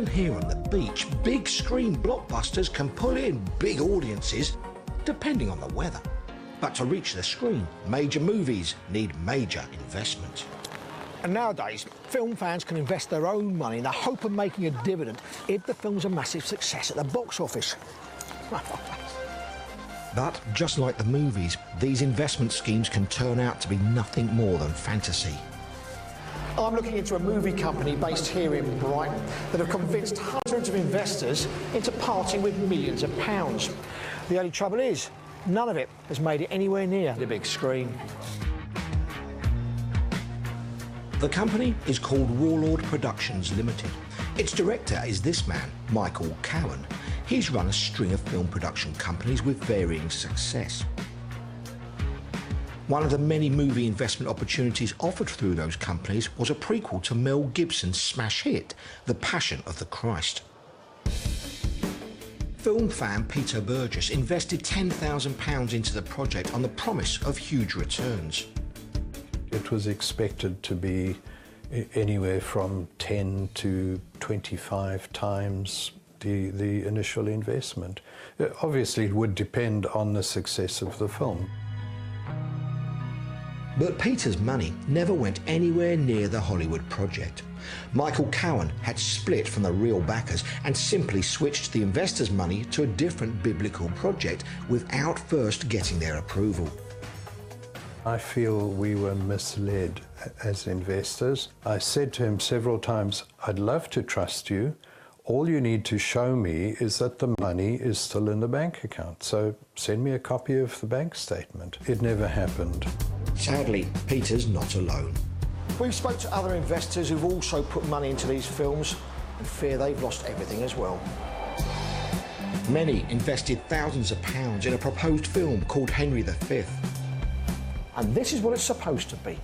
even here on the beach, big screen blockbusters can pull in big audiences, depending on the weather. But to reach the screen, major movies need major investment. And nowadays, film fans can invest their own money in the hope of making a dividend if the film's a massive success at the box office. But just like the movies, these investment schemes can turn out to be nothing more than fantasy. I'm looking into a movie company based here in Brighton that have convinced hundreds of investors into parting with millions of pounds. The only trouble is, none of it has made it anywhere near the big screen. The company is called Warlord Productions Limited. Its director is this man, Michael Cowan. He's run a string of film production companies with varying success. One of the many movie investment opportunities offered through those companies was a prequel to Mel Gibson's smash hit, The Passion of the Christ. Film fan Peter Burgess invested £10,000 into the project on the promise of huge returns. It was expected to be anywhere from 10 to 25 times the initial investment. Obviously, it would depend on the success of the film. But Peter's money never went anywhere near the Hollywood project. Michael Cowan had split from the real backers and simply switched the investors' money to a different biblical project without first getting their approval. I feel we were misled as investors. I said to him several times, I'd love to trust you. All you need to show me is that the money is still in the bank account. So send me a copy of the bank statement. It never happened. Sadly, Peter's not alone. We've spoke to other investors who've also put money into these films and fear they've lost everything as well. Many invested thousands of pounds in a proposed film called Henry V. And this is what it's supposed to be.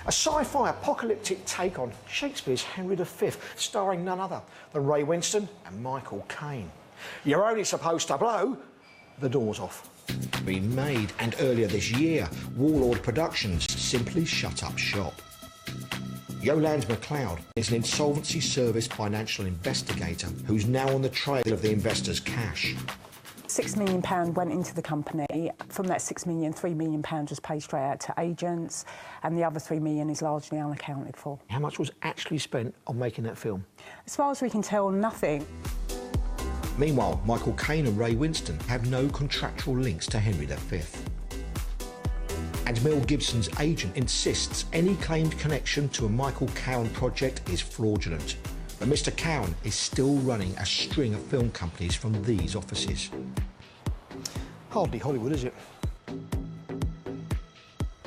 A sci-fi apocalyptic take on Shakespeare's Henry V, starring none other than Ray Winston and Michael Caine. You're only supposed to blow the doors off. Been made, and earlier this year, Warlord Productions simply shut up shop. Yolande McLeod is an insolvency service financial investigator who's now on the trail of the investors' cash. £6 million went into the company. From that £6 million, £3 million was paid straight out to agents, and the other £3 million is largely unaccounted for. How much was actually spent on making that film? As far as we can tell, nothing. Meanwhile, Michael Caine and Ray Winston have no contractual links to Henry V. And Mel Gibson's agent insists any claimed connection to a Michael Cowan project is fraudulent. But Mr. Cowan is still running a string of film companies from these offices. Hardly Hollywood, is it?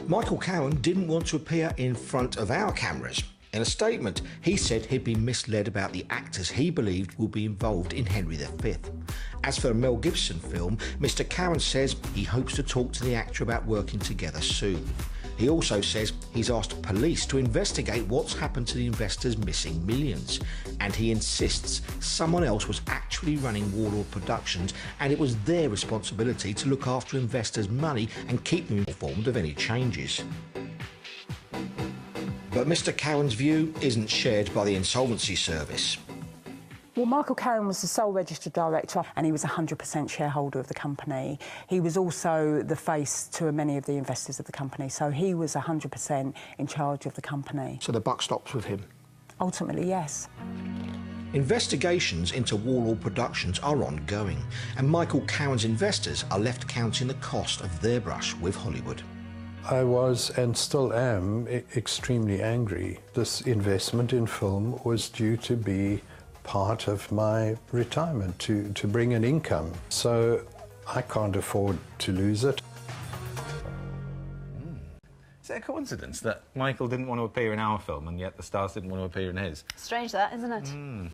Michael Cowan didn't want to appear in front of our cameras. In a statement, he said he'd been misled about the actors he believed will be involved in Henry V. As for the Mel Gibson film, Mr. Cowan says he hopes to talk to the actor about working together soon. He also says he's asked police to investigate what's happened to the investors' missing millions. And he insists someone else was actually running Warlord Productions and it was their responsibility to look after investors' money and keep them informed of any changes. But Mr. Cowan's view isn't shared by the insolvency service. Well, Michael Cowan was the sole registered director and he was 100% shareholder of the company. He was also the face to many of the investors of the company, so he was 100% in charge of the company. So the buck stops with him? Ultimately, yes. Investigations into Warlord Productions are ongoing, and Michael Cowan's investors are left counting the cost of their brush with Hollywood. I was, and still am, extremely angry. This investment in film was due to be part of my retirement, to bring an income. So I can't afford to lose it. Is it a coincidence that Michael didn't want to appear in our film and yet the stars didn't want to appear in his? Strange that, isn't it?